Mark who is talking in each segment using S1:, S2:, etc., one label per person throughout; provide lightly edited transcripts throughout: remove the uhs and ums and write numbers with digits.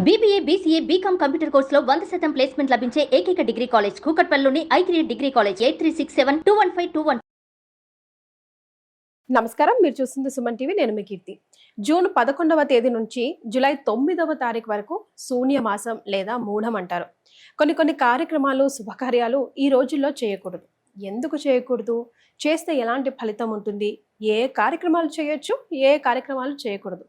S1: BBA, BCA, BCom computer కోర్సులో 100% placement లభించే ఏకైక డిగ్రీ కాలేజ్ కూకట్పల్లిలోని i3 డిగ్రీ కాలేజ్ 8367215215.
S2: నమస్కారం, మీరు చూస్తుంది సుమన్ టీవీ. నేను మీ కీర్తి. జూన్ 11వ తేదీ నుంచి జూలై 9వ తారీఖు వరకు శూన్య మాసం లేదా మూఢం అంటారు. కొన్ని కార్యక్రమాలు, శుభకార్యాలు ఈ రోజుల్లో చేయకూడదు. ఎందుకు చేయకూడదు? చేస్తే ఎలాంటి ఫలితం ఉంటుంది? ఏ కార్యక్రమాలు చేయొచ్చు, ఏ కార్యక్రమాలు చేయకూడదు,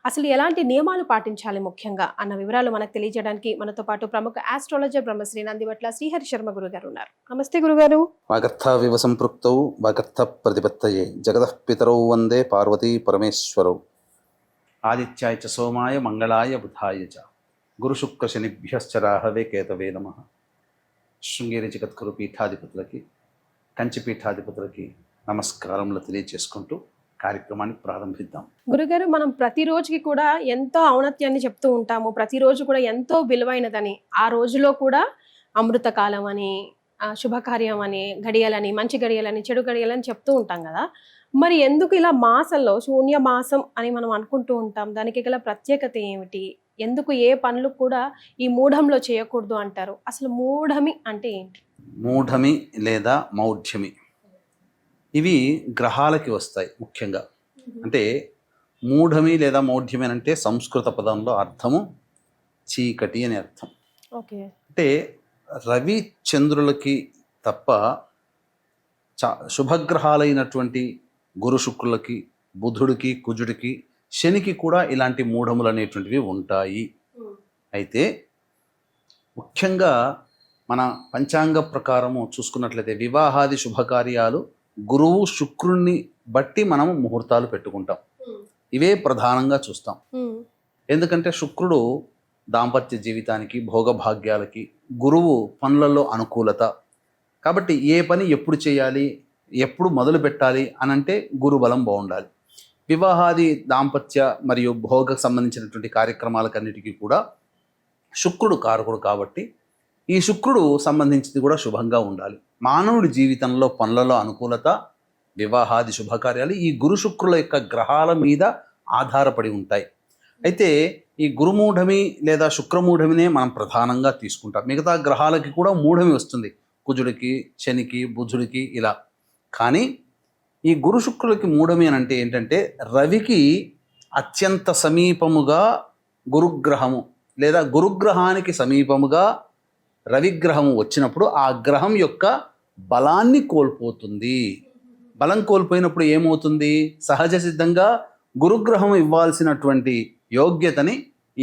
S2: అసలు ఎలాంటి నియమాలు పాటించాలి ముఖ్యంగా అన్న వివరాలు మనకు తెలియజేయడానికి మనతో పాటు ప్రముఖ ఆస్ట్రాలజర్ బ్రహ్మశ్రీ నందివట్ల శ్రీహరి శర్మ గురుగారు ఉన్నారు. నమస్తే గురుగారు.
S3: వాగర్థావివ సంపృక్తౌ వాగర్థ ప్రతిపత్తయే జగతః పితరౌ వందే పార్వతీ పరమేశ్వరౌ ఆదిత్యాయ చ సోమాయ మంగళాయ బుధాయ చ గురు శుక్ర శనిభ్యశ్చ రాహవే కేతవే నమః. శృంగేరి జగద్గురు పీఠాధిపతులకి, కంచి పీఠాధిపతులకి నమస్కారములు తెలియజేసుకుంటూ కార్యక్రమాన్ని ప్రారంభిద్దాం.
S2: గురుగారు, మనం ప్రతిరోజుకి కూడా ఎంతో ఔన్నత్యాన్ని చెప్తూ ఉంటాము. ప్రతిరోజు కూడా ఎంతో విలువైనదని, ఆ రోజులో కూడా అమృతకాలం అని, శుభకార్యం అని, గడియలని, మంచి గడియలని, చెడు గడియలని చెప్తూ ఉంటాం కదా. మరి ఎందుకు ఇలా మాసంలో శూన్య మాసం అని మనం అనుకుంటూ ఉంటాం? దానికి గల ప్రత్యేకత ఏమిటి? ఎందుకు ఏ పనులు కూడా ఈ మూఢంలో చేయకూడదు అంటారు? అసలు మూఢమి అంటే ఏంటి?
S3: మూఢమి లేదా మౌఢ్యమి ఇవి గ్రహాలకి వస్తాయి ముఖ్యంగా. అంటే మూఢమి లేదా మౌఢ్యమి అంటే సంస్కృత పదంలో అర్థము చీకటి అని అర్థం.
S2: ఓకే.
S3: అంటే రవి చంద్రులకి తప్ప శుభగ్రహాలైనటువంటి గురు శుక్రులకి, బుధుడికి, కుజుడికి, శనికి కూడా ఇలాంటి మూఢములు అనేటువంటివి ఉంటాయి. అయితే ముఖ్యంగా మన పంచాంగ ప్రకారము చూసుకున్నట్లయితే వివాహాది శుభకార్యాలు గురువు శుక్రుణ్ణి బట్టి మనము ముహూర్తాలు పెట్టుకుంటాం. ఇవే ప్రధానంగా చూస్తాం. ఎందుకంటే శుక్రుడు దాంపత్య జీవితానికి, భోగభాగ్యాలకి, గురువు పనులలో అనుకూలత. కాబట్టి ఏ పని ఎప్పుడు చేయాలి, ఎప్పుడు మొదలు పెట్టాలి అని అంటే గురుబలం బాగుండాలి. వివాహాది దాంపత్య మరియు భోగ సంబంధించినటువంటి కార్యక్రమాలకన్నిటికీ కూడా శుక్రుడు కారకుడు కాబట్టి ఈ శుక్రుడు సంబంధించింది కూడా శుభంగా ఉండాలి. మానవుడి జీవితంలో పనులలో అనుకూలత, వివాహాది శుభకార్యాలు ఈ గురు శుక్రుల యొక్క గ్రహాల మీద ఆధారపడి ఉంటాయి. అయితే ఈ గురుమూఢమి లేదా శుక్రమూఢమినే మనం ప్రధానంగా తీసుకుంటాం. మిగతా గ్రహాలకి కూడా మూఢమి వస్తుంది, కుజుడికి, శనికి, బుధుడికి ఇలా. కానీ ఈ గురు శుక్రులకి మూఢమి అని అంటే ఏంటంటే రవికి అత్యంత సమీపముగా గురుగ్రహము లేదా గురుగ్రహానికి సమీపముగా రవిగ్రహము వచ్చినప్పుడు ఆ గ్రహం యొక్క బలాన్ని కోల్పోతుంది. బలం కోల్పోయినప్పుడు ఏమవుతుంది? సహజ సిద్ధంగా గురుగ్రహం ఇవ్వాల్సినటువంటి యోగ్యతని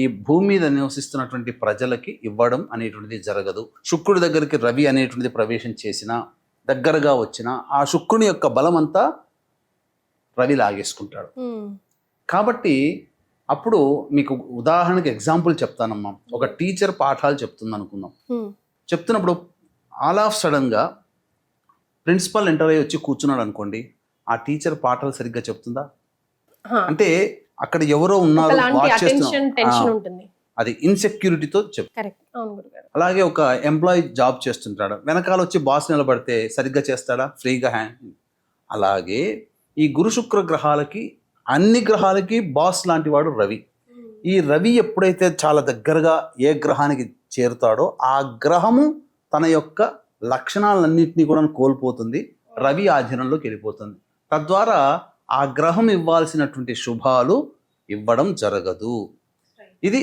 S3: ఈ భూమి మీద నివసిస్తున్నటువంటి ప్రజలకి ఇవ్వడం అనేటువంటిది జరగదు. శుక్రుడి దగ్గరికి రవి అనేటువంటిది ప్రవేశం చేసినా, దగ్గరగా వచ్చినా ఆ శుక్రుని యొక్క బలం అంతా రవి లాగేసుకుంటాడు. కాబట్టి అప్పుడు మీకు ఉదాహరణకి ఎగ్జాంపుల్ చెప్తానమ్మా. ఒక టీచర్ పాఠాలు చెప్తుంది అనుకుందాం. చెప్తున్నప్పుడు ఆల్ ఆఫ్ సడన్గా ప్రిన్సిపల్ ఎంటర్ అయ్యి వచ్చి కూర్చున్నాడు అనుకోండి, ఆ టీచర్ పాఠాలు సరిగ్గా చెప్తుందా? అంటే అక్కడ ఎవరో ఉన్నారు, వాచ్ చేస్తున్నారు, అది ఇన్సెక్యూరిటీతో చెప్తారు. అలాగే ఒక ఎంప్లాయీ జాబ్ చేస్తుంటాడు, వెనకాల వచ్చి బాస్ నిలబడితే సరిగ్గా చేస్తాడా? ఫ్రీగా హ్యాండ్. అలాగే ఈ గురు శుక్ర గ్రహాలకి, అన్ని గ్రహాలకి బాస్ లాంటి వాడు రవి. ఈ రవి ఎప్పుడైతే చాలా దగ్గరగా ఏ గ్రహానికి చేరుతాడో ఆ గ్రహము తన యొక్క లక్షణాలన్నింటినీ కూడా కోల్పోతుంది, రవి ఆధీనంలోకి వెళ్ళిపోతుంది. తద్వారా ఆ గ్రహం ఇవ్వాల్సినటువంటి శుభాలు ఇవ్వడం జరగదు. ఇది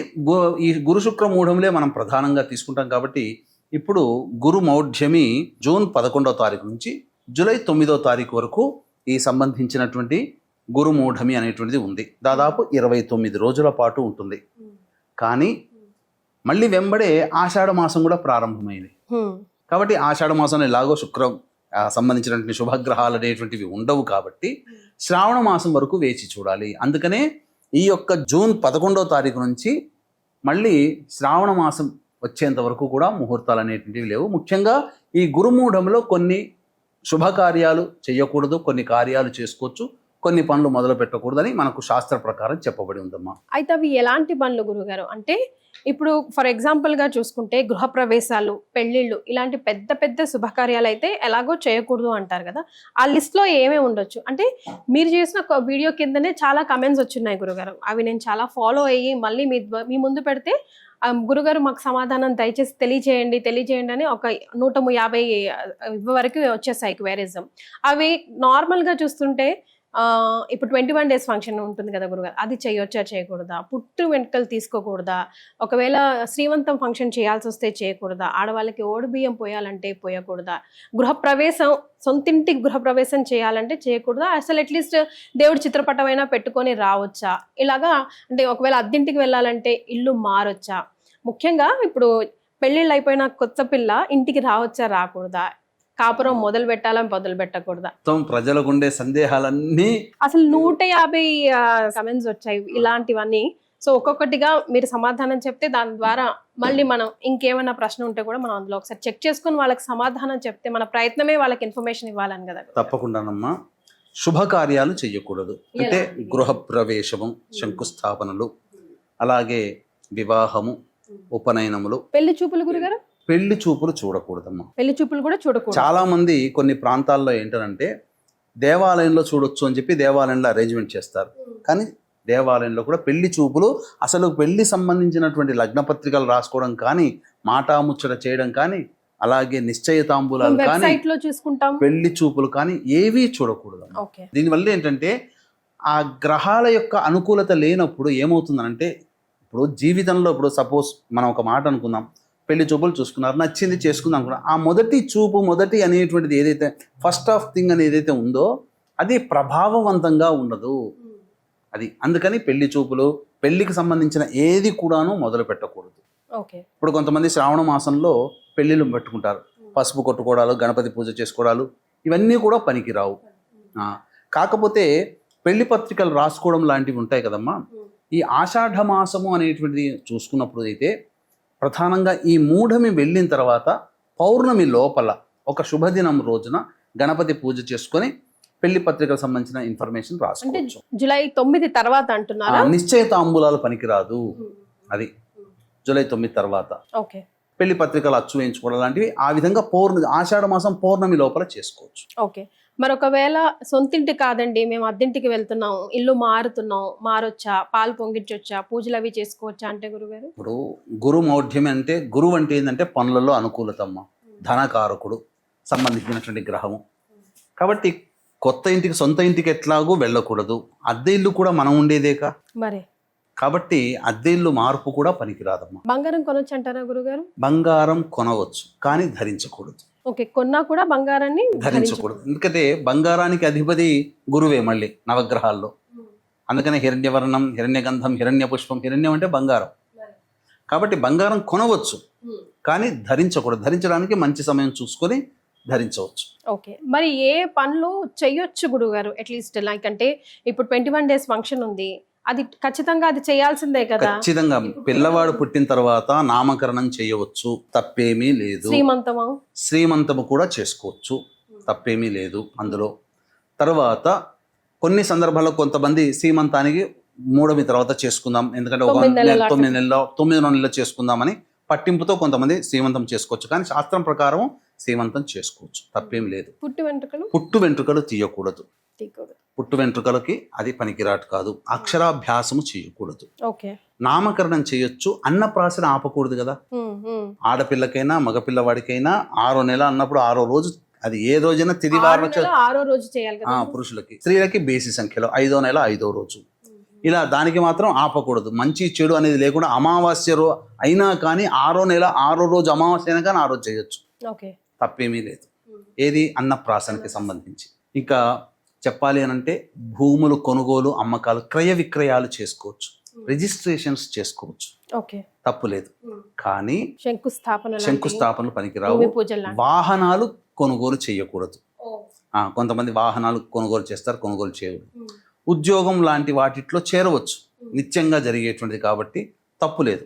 S3: ఈ గురు శుక్ర మూఢంలే మనం ప్రధానంగా తీసుకుంటాం. కాబట్టి ఇప్పుడు గురు మౌఢ్యమి జూన్ 11వ తారీఖు నుంచి జూలై 9వ తారీఖు వరకు ఈ సంబంధించినటువంటి గురుమూఢమి అనేటువంటిది ఉంది. దాదాపు 29 రోజుల పాటు ఉంటుంది. కానీ మళ్ళీ వెంబడే ఆషాఢ మాసం కూడా ప్రారంభమైంది. కాబట్టి ఆషాఢ మాసంలో ఎలాగో శుక్రం సంబంధించినటువంటి శుభగ్రహాలు అనేటువంటివి ఉండవు కాబట్టి శ్రావణ మాసం వరకు వేచి చూడాలి. అందుకనే ఈ యొక్క జూన్ 11వ తారీఖు నుంచి మళ్ళీ శ్రావణ మాసం వచ్చేంత వరకు కూడా ముహూర్తాలు అనేటువంటివి లేవు. ముఖ్యంగా ఈ గురుమూఢంలో కొన్ని శుభకార్యాలు చేయకూడదు, కొన్ని కార్యాలు చేసుకోవచ్చు, కొన్ని పనులు మొదలు పెట్టకూడదని మనకు శాస్త్ర ప్రకారం చెప్పబడి ఉందమ్మా.
S2: అయితే అవి ఎలాంటి పనులు గురుగారు? అంటే ఇప్పుడు ఫర్ ఎగ్జాంపుల్గా చూసుకుంటే గృహప్రవేశాలు, పెళ్ళిళ్ళు, ఇలాంటి పెద్ద పెద్ద శుభకార్యాలు అయితే ఎలాగో చేయకూడదు అంటారు కదా. ఆ లిస్ట్లో ఏమేమి ఉండొచ్చు? అంటే మీరు చేసిన వీడియో కిందనే చాలా కమెంట్స్ వచ్చినాయి గురుగారు, అవి నేను చాలా ఫాలో అయ్యి మళ్ళీ మీ ముందు పెడితే గురుగారు మాకు సమాధానం దయచేసి తెలియజేయండి అని ఒక 150 వరకు వచ్చేసాయి క్వైరీస్. అవి నార్మల్గా చూస్తుంటే ఇప్పుడు 21 డేస్ ఫంక్షన్ ఉంటుంది కదా గురుగారు, అది చేయొచ్చా చేయకూడదా, పుట్టు వెంట్రుకలు తీసుకోకూడదా, ఒకవేళ శ్రీమంతం ఫంక్షన్ చేయాల్సి వస్తే చేయకూడదా, ఆడవాళ్ళకి ఓడి బియ్యం పోయాలంటే పోయకూడదా, గృహప్రవేశం సొంతింటి గృహప్రవేశం చేయాలంటే చేయకూడదా, అసలు అట్లీస్ట్ దేవుడి చిత్రపటం అయినా పెట్టుకొని రావచ్చా, ఇలాగా అంటే ఒకవేళ అద్దింటికి వెళ్ళాలంటే ఇల్లు మారొచ్చా, ముఖ్యంగా ఇప్పుడు పెళ్ళిళ్ళు అయిపోయిన కొత్త పిల్ల ఇంటికి రావచ్చా రాకూడదా, కాపురం మొదలు పెట్టకూడదా,
S3: మొత్తం ప్రజలకు ఉండే సందేహాలన్నీ
S2: అసలు 150 కమెంట్స్ వచ్చాయి ఇలాంటివన్నీ. సో ఒక్కొక్కటిగా మీరు సమాధానం చెప్తే దాని ద్వారా మళ్ళీ మనం ఇంకేమైనా ప్రశ్న ఉంటే కూడా మనం అందులో ఒకసారి చెక్ చేసుకుని వాళ్ళకి సమాధానం చెప్తే మన ప్రయత్నమే వాళ్ళకి ఇన్ఫర్మేషన్ ఇవ్వాలని కదా.
S3: తప్పకుండానమ్మా. శుభకార్యాలు చేయకూడదు అంటే గృహప్రవేశము, శంకుస్థాపనలు, అలాగే వివాహము, ఉపనయనములు,
S2: పెళ్లి చూపులు గురుగారు,
S3: పెళ్లి చూపులు చూడకూడదమ్మా.
S2: పెళ్లి చూపులు కూడా చూడకూడదు.
S3: చాలా మంది కొన్ని ప్రాంతాల్లో ఏంటంటే దేవాలయంలో చూడొచ్చు అని చెప్పి దేవాలయంలో అరేంజ్మెంట్ చేస్తారు, కానీ దేవాలయంలో కూడా పెళ్లి చూపులు, అసలు పెళ్లి సంబంధించినటువంటి లగ్న పత్రికలు రాసుకోవడం కానీ, మాటాముచ్చట చేయడం కానీ, అలాగే నిశ్చయితాంబూలాలు కానీ, పెళ్లి చూపులు కానీ ఏవీ చూడకూడదు. దీనివల్ల ఏంటంటే ఆ గ్రహాల యొక్క అనుకూలత లేనప్పుడు ఏమవుతుందనంటే, ఇప్పుడు జీవితంలో ఇప్పుడు సపోజ్ మనం ఒక మాట అనుకుందాం, పెళ్లి చూపులు చూసుకున్నారు, నచ్చింది చేసుకుందాం అనుకున్నాం, ఆ మొదటి చూపు, మొదటి అనేటువంటిది ఏదైతే ఫస్ట్ ఆఫ్ థింగ్ అని ఏదైతే ఉందో అది ప్రభావవంతంగా ఉండదు. అది అందుకని పెళ్లి చూపులు, పెళ్లికి సంబంధించిన ఏది కూడాను మొదలు పెట్టకూడదు. ఇప్పుడు కొంతమంది శ్రావణ మాసంలో పెళ్లిళ్ళు పెట్టుకుంటారు, పసుపు కొట్టుకోవడాలు, గణపతి పూజ చేసుకోవడాలు, ఇవన్నీ కూడా పనికిరావు. కాకపోతే పెళ్లి పత్రికలు రాసుకోవడం లాంటివి ఉంటాయి కదమ్మా. ఈ ఆషాఢ మాసము అనేటువంటిది చూసుకున్నప్పుడు అయితే ప్రధానంగా ఈ మూఢమి వెళ్ళిన తర్వాత పౌర్ణమి లోపల ఒక శుభదినం రోజున గణపతి పూజ చేసుకొని పెళ్లి పత్రికలకు సంబంధించిన ఇన్ఫర్మేషన్ రాసుకోవచ్చు.
S2: జూలై 9 తర్వాత అంటున్నారా?
S3: నిశ్చయితాంబూలాలు పనికిరాదు, అది జూలై 9 తర్వాత పెళ్లి పత్రికలు అచ్చు వేయించుకోవడం లాంటివి ఆ విధంగా ఆషాఢ మాసం పౌర్ణమి లోపల చేసుకోవచ్చు.
S2: ఓకే. మరి ఒకవేళ సొంతింటి కాదండి, మేము అద్దెంటికి వెళ్తున్నాం, ఇల్లు మారొచ్చా, పాలు పొంగించొచ్చా, పూజలు అవి చేసుకోవచ్చా అంటే గురుగారు?
S3: ఇప్పుడు గురు మౌఢ్యం అంటే, గురువు అంటే ఏంటంటే పనులలో అనుకూలతమ్మ, ధనకారకుడు సంబంధించినటువంటి గ్రహము. కాబట్టి కొత్త ఇంటికి, సొంత ఇంటికి ఎట్లాగూ వెళ్ళకూడదు, అద్దె ఇల్లు కూడా మనం ఉండేదేకా
S2: మరి,
S3: కాబట్టి అద్దె ఇల్లు మార్పు కూడా పనికిరాదమ్మా.
S2: బంగారం కొనొచ్చు అంటారా గురుగారు?
S3: బంగారం కొనవచ్చు కానీ ధరించకూడదు.
S2: ఓకే, కొన్నా కూడా బంగారాన్ని
S3: ధరించకూడదు, ఎందుకంటే బంగారానికి అధిపతి గురువే మళ్ళీ నవగ్రహాల్లో. అందుకనే హిరణ్యవర్ణం, హిరణ్యగంధం, హిరణ్య పుష్పం, హిరణ్యం అంటే బంగారం. కాబట్టి బంగారం కొనవచ్చు కానీ ధరించకూడదు. ధరించడానికి మంచి సమయం చూసుకొని ధరించవచ్చు.
S2: ఓకే, మరి ఏ పనులు చేయొచ్చు గురుగారు? అట్లీస్ట్ లైక్ అంటే ఇప్పుడు 21 డేస్ ఫంక్షన్ ఉంది, అది ఖచ్చితంగా అది చేయాల్సిందే కదా.
S3: ఖచ్చితంగా పిల్లవాడు పుట్టిన తర్వాత నామకరణం చేయవచ్చు, తప్పేమీ లేదు. శ్రీమంతము కూడా చేసుకోవచ్చు, తప్పేమీ లేదు అందులో. తర్వాత కొన్ని సందర్భాల్లో కొంతమంది శ్రీమంతానికి మూడమి తర్వాత చేసుకుందాం, ఎందుకంటే 9 నెలల్లో చేసుకుందామని పట్టింపుతో కొంతమంది శ్రీమంతం చేసుకోవచ్చు, కానీ శాస్త్రం ప్రకారం శ్రీమంతం చేసుకోవచ్చు, తప్పేం లేదు. పుట్టు వెంట్రుకలు తీయకూడదు, పుట్టు వెంట్రుకలకి అది పనికిరాటు కాదు. అక్షరాభ్యాసము చేయకూడదు. నామకరణం చేయొచ్చు, అన్నప్రాసన ఆపకూడదు కదా. ఆడపిల్లకైనా మగపిల్లవాడికైనా 6వ నెల అన్నప్పుడు 6వ రోజు, అది ఏ రోజైనా తిదివారం పురుషులకి, స్త్రీలకి బేసి సంఖ్యలో 5వ నెల 5వ రోజు, ఇలా దానికి మాత్రం ఆపకూడదు. మంచి చెడు అనేది లేకుండా అమావాస్య అయినా కానీ 6వ నెల 6వ రోజు అమావాస్య అయినా కానీ ఆ రోజు చేయొచ్చు, తప్పేమీ లేదు. ఏది అన్నప్రాసనకి సంబంధించి. ఇంకా చెప్పాలి అని అంటే భూములు కొనుగోలు, అమ్మకాలు, క్రయ విక్రయాలు చేసుకోవచ్చు, రిజిస్ట్రేషన్స్ చేసుకోవచ్చు, తప్పు లేదు. కానీ శంకుస్థాపనలు పనికిరావు. వాహనాలు కొనుగోలు చేయకూడదు. కొంతమంది వాహనాలు కొనుగోలు చేస్తారు, కొనుగోలు చేయకూడదు. ఉద్యోగం లాంటి వాటిలో చేరవచ్చు, నిత్యంగా జరిగేటువంటిది కాబట్టి తప్పు లేదు.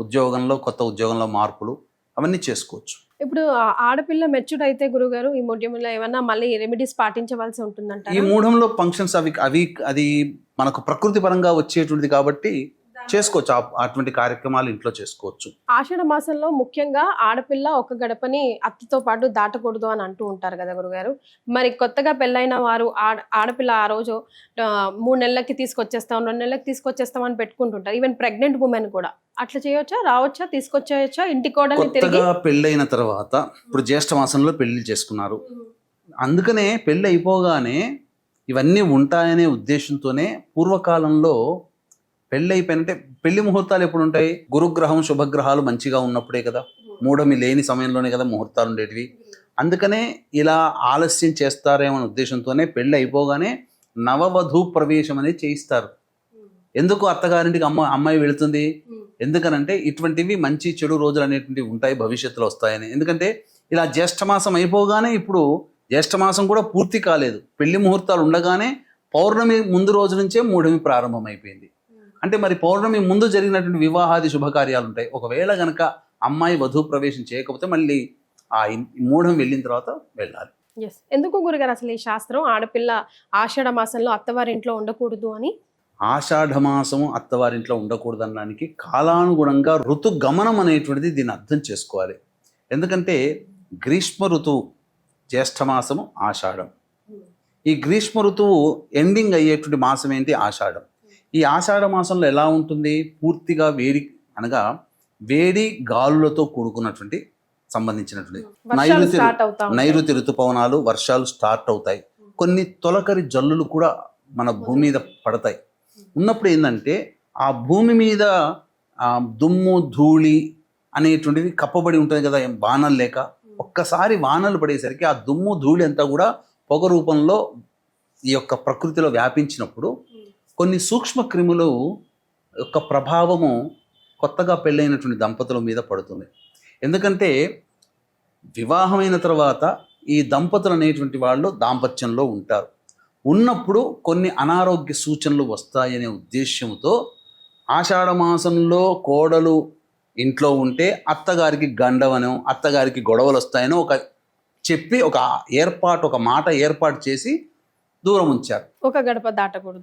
S3: ఉద్యోగంలో, కొత్త ఉద్యోగంలో మార్పులు అవన్నీ చేసుకోవచ్చు.
S2: ఇప్పుడు ఆడపిల్ల మెచ్యూర్డ్ అయితే గురుగారు ఈ మూఢ్యంలో ఏమన్నా మళ్ళీ రెమెడీస్ పాటించవలసి ఉంటుందంట?
S3: ఈ మూఢంలో ఫంక్షన్స్ అవి అది మనకు ప్రకృతి పరంగా వచ్చేటువంటిది కాబట్టి చేసుకోవచ్చు. అటువంటి కార్యక్రమాలు ఇంట్లో చేసుకోవచ్చు.
S2: ఆషాఢ మాసంలో ముఖ్యంగా ఆడపిల్ల ఒక గడపని అత్తతో పాటు దాటకూడదు అని అంటూ ఉంటారు కదా గురుగారు. మరి కొత్తగా పెళ్ళైన వారు ఆడపిల్ల ఆ రోజు 3 నెలలకి తీసుకొచ్చేస్తాం, 2 నెలలకి తీసుకొచ్చేస్తాం అని పెట్టుకుంటుంటారు. ఈవెన్ ప్రెగ్నెంట్ ఉమెన్ కూడా అట్లా చేయొచ్చా, రావచ్చా, తీసుకొచ్చేయచ్చా ఇంటి కోడల్ని తిరిగి?
S3: కొత్తగా పెళ్ళైన తర్వాత ఇప్పుడు జ్యేష్ఠ మాసంలో పెళ్లి చేసుకున్నారు, అందుకనే పెళ్ళి అయిపోగానే ఇవన్నీ ఉంటాయనే ఉద్దేశంతోనే పూర్వకాలంలో పెళ్ళి అయిపోయినంటే పెళ్లి ముహూర్తాలు ఎప్పుడు ఉంటాయి? గురుగ్రహం శుభగ్రహాలు మంచిగా ఉన్నప్పుడే కదా, మూఢమి లేని సమయంలోనే కదా ముహూర్తాలు ఉండేటివి. అందుకనే ఇలా ఆలస్యం చేస్తారేమనే ఉద్దేశంతోనే పెళ్ళి అయిపోగానే నవవధూ ప్రవేశం అనేది చేయిస్తారు. ఎందుకు అత్తగారింటికి అమ్మాయి వెళుతుంది? ఎందుకనంటే ఇటువంటివి మంచి చెడు రోజులు అనేటువంటివి ఉంటాయి, భవిష్యత్తులో వస్తాయని. ఎందుకంటే ఇలా జ్యేష్ఠమాసం అయిపోగానే, ఇప్పుడు జ్యేష్ఠమాసం కూడా పూర్తి కాలేదు, పెళ్లి ముహూర్తాలు ఉండగానే పౌర్ణమి ముందు రోజు నుంచే మూఢమి ప్రారంభమైపోయింది. అంటే మరి పౌర్ణమి ముందు జరిగినటువంటి వివాహాది శుభకార్యాలు ఉంటాయి. ఒకవేళ గనక అమ్మాయి వధూ ప్రవేశం చేయకపోతే మళ్ళీ ఆ మూఢం వెళ్ళిన తర్వాత వెళ్ళాలి.
S2: ఎందుకు గురుగారు అసలు ఈ శాస్త్రం ఆడపిల్ల ఆషాఢ మాసంలో అత్తవారింట్లో ఉండకూడదు అని?
S3: ఆషాఢమాసము అత్తవారింట్లో ఉండకూడదు అనడానికి కాలానుగుణంగా ఋతుగమనం అనేటువంటిది దీన్ని అర్థం చేసుకోవాలి. ఎందుకంటే గ్రీష్మ ఋతువు జ్యేష్ఠమాసము ఆషాఢం. ఈ గ్రీష్మ ఋతువు ఎండింగ్ అయ్యేటువంటి మాసం ఏంటి? ఆషాఢం. ఈ ఆషాఢ మాసంలో ఎలా ఉంటుంది? పూర్తిగా వేడి, అనగా వేడి గాలులతో కూడుకున్నటువంటి సంబంధించినటువంటి నైరుతి ఋతుపవనాలు, వర్షాలు స్టార్ట్ అవుతాయి. కొన్ని తొలకరి జల్లులు కూడా మన భూమి మీద పడతాయి. ఉన్నప్పుడు ఏంటంటే ఆ భూమి మీద దుమ్ము ధూళి అనేటువంటిది కప్పబడి ఉంటుంది కదా, వానలు లేక. ఒక్కసారి వానలు పడేసరికి ఆ దుమ్ము ధూళి అంతా కూడా పొగ రూపంలో ఈ యొక్క ప్రకృతిలో వ్యాపించినప్పుడు కొన్ని సూక్ష్మ క్రిములు యొక్క ప్రభావము కొత్తగా పెళ్ళైనటువంటి దంపతుల మీద పడుతుంది. ఎందుకంటే వివాహమైన తర్వాత ఈ దంపతులు అనేటువంటి వాళ్ళు దాంపత్యంలో ఉంటారు. ఉన్నప్పుడు కొన్ని అనారోగ్య సూచనలు వస్తాయనే ఉద్దేశ్యంతో ఆషాఢ మాసంలో కోడలు ఇంట్లో ఉంటే అత్తగారికి గండవనో, అత్తగారికి గొడవలు వస్తాయనో ఒక మాట ఏర్పాటు చేసి దూరం ఉంచారు.
S2: ఒక గడప దాటకూడదు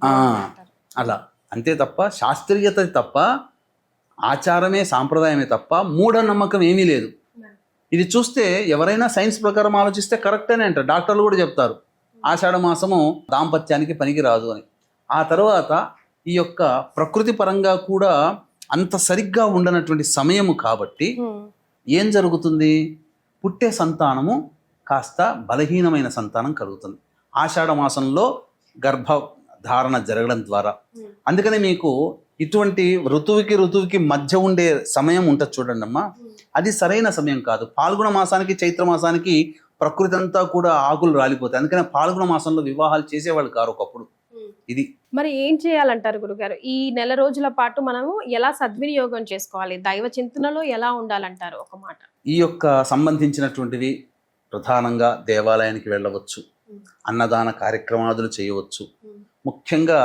S3: అలా. అంతే తప్ప శాస్త్రీయత తప్ప, ఆచారమే సాంప్రదాయమే తప్ప మూఢనమ్మకం ఏమీ లేదు. ఇది చూస్తే ఎవరైనా సైన్స్ ప్రకారం ఆలోచిస్తే కరెక్టేనే అంటారు. డాక్టర్లు కూడా చెప్తారు ఆషాఢ మాసము దాంపత్యానికి పనికి రాదు అని. ఆ తర్వాత ఈ యొక్క ప్రకృతి పరంగా కూడా అంత సరిగ్గా ఉండనటువంటి సమయము కాబట్టి ఏం జరుగుతుంది? పుట్టే సంతానము కాస్త బలహీనమైన సంతానం కలుగుతుంది ఆషాఢ మాసంలో గర్భధారణ జరగడం ద్వారా. అందుకని మీకు ఇటువంటి ఋతువుకి మధ్య ఉండే సమయం ఉంటుంది చూడండి అమ్మా, అది సరైన సమయం కాదు. పాల్గొన మాసానికి చైత్ర మాసానికి ప్రకృతి అంతా కూడా ఆకులు రాలిపోతాయి. అందుకని పాల్గొన మాసంలో వివాహాలు చేసేవాళ్ళు కారు ఒకప్పుడు. ఇది
S2: మరి ఏం చేయాలంటారు గురుగారు? ఈ నెల రోజుల పాటు మనము ఎలా సద్వినియోగం చేసుకోవాలి? దైవ చింతనలో ఎలా ఉండాలంటారు ఒక మాట?
S3: ఈ యొక్క సంబంధించినటువంటివి ప్రధానంగా దేవాలయానికి వెళ్ళవచ్చు, అన్నదాన కార్యక్రమాదులు చేయవచ్చు, ముఖ్యంగా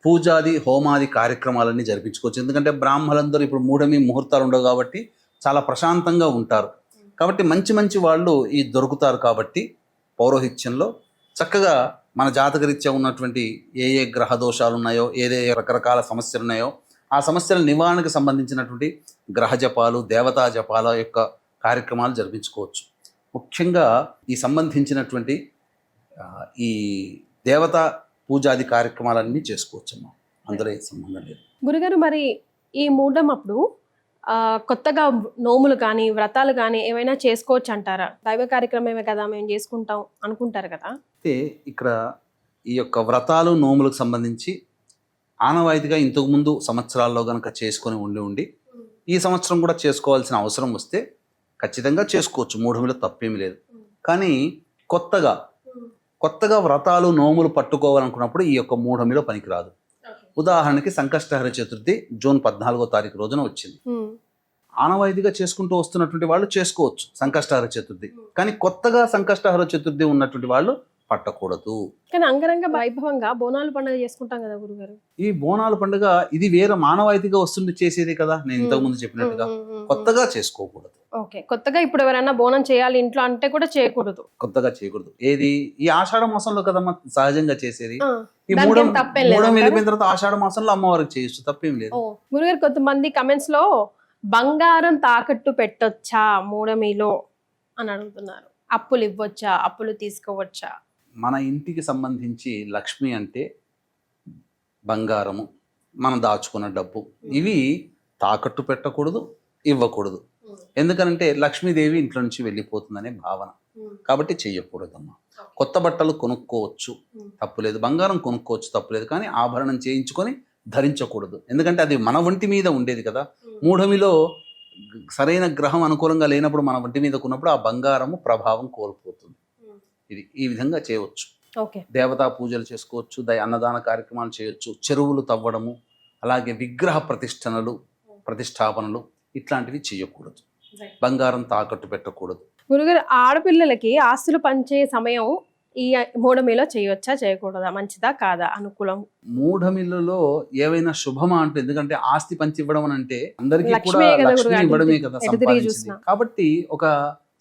S3: పూజాది హోమాది కార్యక్రమాలన్నీ జరిపించుకోవచ్చు. ఎందుకంటే బ్రాహ్మణులందరూ ఇప్పుడు మూఢమి ముహూర్తాలు ఉండవు కాబట్టి చాలా ప్రశాంతంగా ఉంటారు. కాబట్టి మంచి మంచి వాళ్ళు దొరుకుతారు. కాబట్టి పౌరోహిత్యంలో చక్కగా మన జాతకరీత్యా ఉన్నటువంటి ఏ గ్రహ దోషాలు ఉన్నాయో, రకరకాల సమస్యలు ఉన్నాయో ఆ సమస్యల నివారణకు సంబంధించినటువంటి గ్రహ జపాలు, దేవతా జపాల యొక్క కార్యక్రమాలు జరిపించుకోవచ్చు. ముఖ్యంగా ఈ సంబంధించినటువంటి ఈ దేవతా పూజాది కార్యక్రమాలన్నీ చేసుకోవచ్చమ్మా, అందులో ఏ సంబంధం లేదు.
S2: గురుగారు, మరి ఈ మూఢం అప్పుడు కొత్తగా నోములు కానీ వ్రతాలు కానీ ఏమైనా చేసుకోవచ్చు అంటారా? దైవ కార్యక్రమమే కదా మేము చేసుకుంటాం అనుకుంటారు కదా.
S3: అయితే ఇక్కడ ఈ యొక్క వ్రతాలు నోములకు సంబంధించి ఆనవాయితీగా ఇంతకుముందు సంవత్సరాల్లో కనుక చేసుకొని ఉండి ఈ సంవత్సరం కూడా చేసుకోవాల్సిన అవసరం వస్తే ఖచ్చితంగా చేసుకోవచ్చు, మూఢమిలో తప్పేమీ లేదు. కానీ కొత్తగా వ్రతాలు నోములు పట్టుకోవాలనుకున్నప్పుడు ఈ యొక్క మూఢమిలో పనికిరాదు. ఉదాహరణకి సంకష్టహర చతుర్థి జూన్ 14వ తారీఖు రోజున వచ్చింది. ఆనవాయితీగా చేసుకుంటూ వస్తున్నటువంటి వాళ్ళు చేసుకోవచ్చు సంకష్టహర చతుర్థి. కానీ కొత్తగా సంకష్టహర చతుర్థి ఉన్నటువంటి వాళ్ళు పట్టకూడదు.
S2: కానీ అంగరంగ వైభవంగా బోనాలు పండుగ చేసుకుంటాం కదా గురుగారు.
S3: ఈ బోనాలు పండుగ ఇది వేరే మానవాయితీగా వస్తుంది చేసేది కదా, నేను ఇంతకు ముందు చెప్పినట్టుగా. కొత్తగా చేసుకోకూడదు.
S2: ఓకే, కొత్తగా ఇప్పుడు ఎవరైనా బోనం చేయాలి ఇంట్లో అంటే కూడా చేయకూడదు,
S3: కొత్తగా చేయకూడదు. ఏది ఈ ఆషాఢ మాసంలో కదమ్మా సహజంగా చేసేది. ఈ
S2: దానికి
S3: మూడం
S2: ఏం తప్పేం లేదు
S3: మూడం
S2: అంటారా?
S3: వెళ్ళిపోయిన తర్వాత ఆషాఢ మాసంలో అమ్మవారికి చేయొచ్చు, తప్పేం లేదు.
S2: ఓ గురుగారు, కొంతమంది కమెంట్స్ లో బంగారం తాకట్టు పెట్టొచ్చా మూడమిలో అని అడుగుతున్నారు. అప్పులు ఇవ్వచ్చా, అప్పులు తీసుకోవచ్చా?
S3: మన ఇంటికి సంబంధించి లక్ష్మి అంటే బంగారము, మనం దాచుకున్న డబ్బు, ఇవి తాకట్టు పెట్టకూడదు, ఇవ్వకూడదు. ఎందుకనంటే లక్ష్మీదేవి ఇంట్లో నుంచి వెళ్ళిపోతుందనే భావన, కాబట్టి చెయ్యకూడదమ్మా. కొత్త బట్టలు కొనుక్కోవచ్చు, తప్పులేదు. బంగారం కొనుక్కోవచ్చు, తప్పులేదు. కానీ ఆభరణం చేయించుకొని ధరించకూడదు. ఎందుకంటే అది మన ఒంటి మీద ఉండేది కదా. మూఢమిలో సరైన గ్రహం అనుకూలంగా లేనప్పుడు మన ఒంటి మీద ఉన్నప్పుడు ఆ బంగారము ప్రభావం కోల్పోతుంది. ఇది ఈ విధంగా చేయవచ్చు.
S2: ఓకే.
S3: దేవతా పూజలు చేసుకోవచ్చు, అన్నదాన కార్యక్రమాలు చేయొచ్చు, చెరువులు తవ్వడము, అలాగే విగ్రహ ప్రతిష్టాపనలు ఇట్లాంటివి చేయకూడదు. బంగారం తాకట్టు పెట్టకూడదు.
S2: గురుగారు, ఆడపిల్లలకి ఆస్తులు పంచే సమయం ఈ మూడమిలో చేయొచ్చా, చేయకూడదా, మంచిదా కాదా, అనుకూలం?
S3: మూఢమిల్లులో ఏవైనా శుభమా అంటే, ఎందుకంటే ఆస్తి పంచి ఇవ్వడం అని అంటే అందరికీ కూడా
S2: లక్ష్మే కదా
S3: లక్ష్మి
S2: గురుగారు,
S3: ఇవ్వడమే కదా
S2: ఎటు తిరిగి
S3: సంపాదించింది.
S2: చూసినా.
S3: కాబట్టి ఒక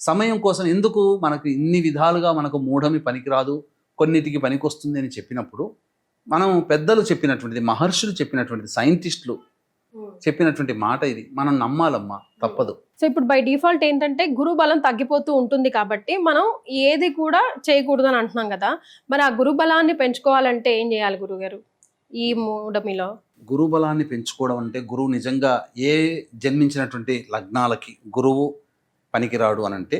S3: సమయం కోసం ఎందుకు మనకు ఇన్ని విధాలుగా మనకు మూఢమి పనికిరాదు, కొన్నిటికి పనికొస్తుంది అని చెప్పినప్పుడు, మనం పెద్దలు చెప్పినటువంటిది, మహర్షులు చెప్పినటువంటిది, సైంటిస్టులు చెప్పినటువంటి మాట ఇది, మనం నమ్మాలమ్మా, తప్పదు.
S2: సో ఇప్పుడు బై డిఫాల్ట్ ఏంటంటే గురు బలం తగ్గిపోతూ ఉంటుంది కాబట్టి మనం ఏది కూడా చేయకూడదు అని అంటున్నాం కదా. మరి ఆ గురు బలాన్ని పెంచుకోవాలంటే ఏం చేయాలి గురుగారు ఈ మూడమిలో?
S3: గురువు బలాన్ని పెంచుకోవడం అంటే, గురువు నిజంగా ఏ జన్మించినటువంటి లగ్నాలకి గురువు పనికిరాడు అని అంటే,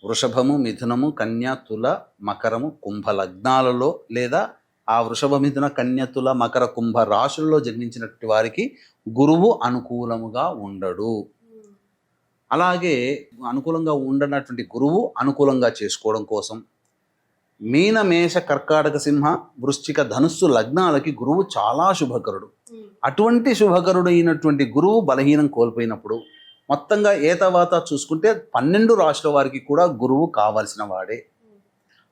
S3: వృషభము, మిథునము, కన్య, తుల, మకరము, కుంభ లగ్నాలలో లేదా ఆ వృషభ, మిథున, కన్య, తుల, మకర, కుంభ రాశుల్లో జన్మించినటువంటి వారికి గురువు అనుకూలముగా ఉండడు. అలాగే అనుకూలంగా ఉండనటువంటి గురువు అనుకూలంగా చేసుకోవడం కోసం మీన, మేష, కర్కాటక, సింహ, వృశ్చిక, ధనుస్సు లగ్నాలకి గురువు చాలా శుభకరుడు. అటువంటి శుభకరుడు అయినటువంటి గురువు బలహీనం కోల్పోయినప్పుడు మొత్తంగా ఏతవాత చూసుకుంటే 12 రాశుల వారికి కూడా గురువు కావాల్సిన వాడే.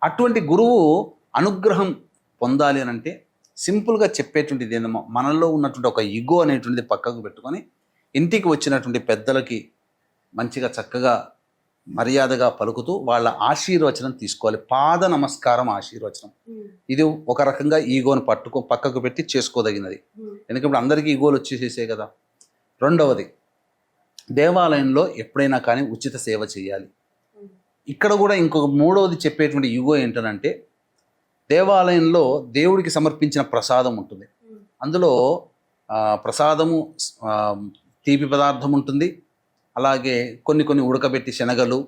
S3: అటువంటి గురువు అనుగ్రహం పొందాలి అని అంటే సింపుల్గా చెప్పేటువంటిది ఏందమ్మా, మనలో ఉన్నటువంటి ఒక ఈగో అనేటువంటిది పక్కకు పెట్టుకొని ఇంటికి వచ్చినటువంటి పెద్దలకి మంచిగా చక్కగా మర్యాదగా పలుకుతూ వాళ్ళ ఆశీర్వచనం తీసుకోవాలి. పాద నమస్కారం ఆశీర్వచనం, ఇది ఒక రకంగా ఈగోని పక్కకు పెట్టి చేసుకోదగినది. ఎందుకంటే అందరికీ ఈగోలు వచ్చేసేసే కదా. రెండవది, దేవాలయంలో ఎప్పుడైనా కానీ ఉచిత సేవ చేయాలి. ఇక్కడ కూడా ఇంకొక మూడవది చెప్పేటువంటి ఈగో ఏంటనంటే, దేవాలయంలో దేవుడికి సమర్పించిన ప్రసాదం ఉంటుంది, అందులో ప్రసాదము తీపి పదార్థం ఉంటుంది, అలాగే కొన్ని ఉడకబెట్టి శనగలు,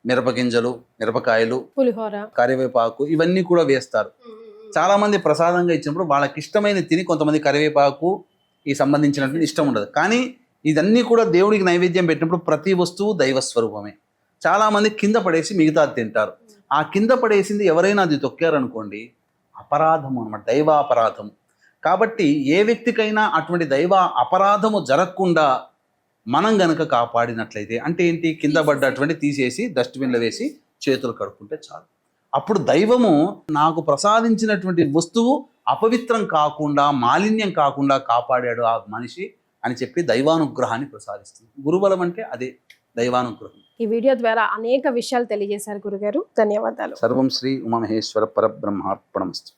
S3: మిరపగింజలు, మిరపకాయలు,
S2: పులిహోర,
S3: కరివేపాకు ఇవన్నీ కూడా వేస్తారు. చాలా మంది ప్రసాదంగా ఇచ్చినప్పుడు వాళ్ళకి ఇష్టమైన తిని, కొంతమంది కరివేపాకు ఈ సంబంధించినటువంటి ఇష్టం ఉండదు. కానీ ఇదన్నీ కూడా దేవుడికి నైవేద్యం పెట్టినప్పుడు ప్రతి వస్తువు దైవస్వరూపమే. చాలామంది కింద పడేసి మిగతాది తింటారు. ఆ కింద పడేసింది ఎవరైనా అది తొక్కారనుకోండి, అపరాధము అన్నమాట, దైవాపరాధము. కాబట్టి ఏ వ్యక్తికైనా అటువంటి దైవ అపరాధము జరగకుండా మనం గనక కాపాడినట్లయితే, అంటే ఏంటి, కింద పడ్డటువంటి తీసేసి డస్ట్బిన్లో వేసి చేతులు కడుక్కుంటే చాలు. అప్పుడు దైవము నాకు ప్రసాదించినటువంటి వస్తువు అపవిత్రం కాకుండా, మాలిన్యం కాకుండా కాపాడాడు ఆ మనిషి అని చెప్పి దైవానుగ్రహాన్ని ప్రసాదిస్తుంది. గురుబలం అంటే అదే దైవానుగ్రహం.
S2: ఈ వీడియో ద్వారా అనేక విషయాలు తెలియజేశారు గురుగారు, ధన్యవాదాలు.
S3: సర్వం శ్రీ ఉమామహేశ్వర పరబ్రహ్మార్పణమస్తు.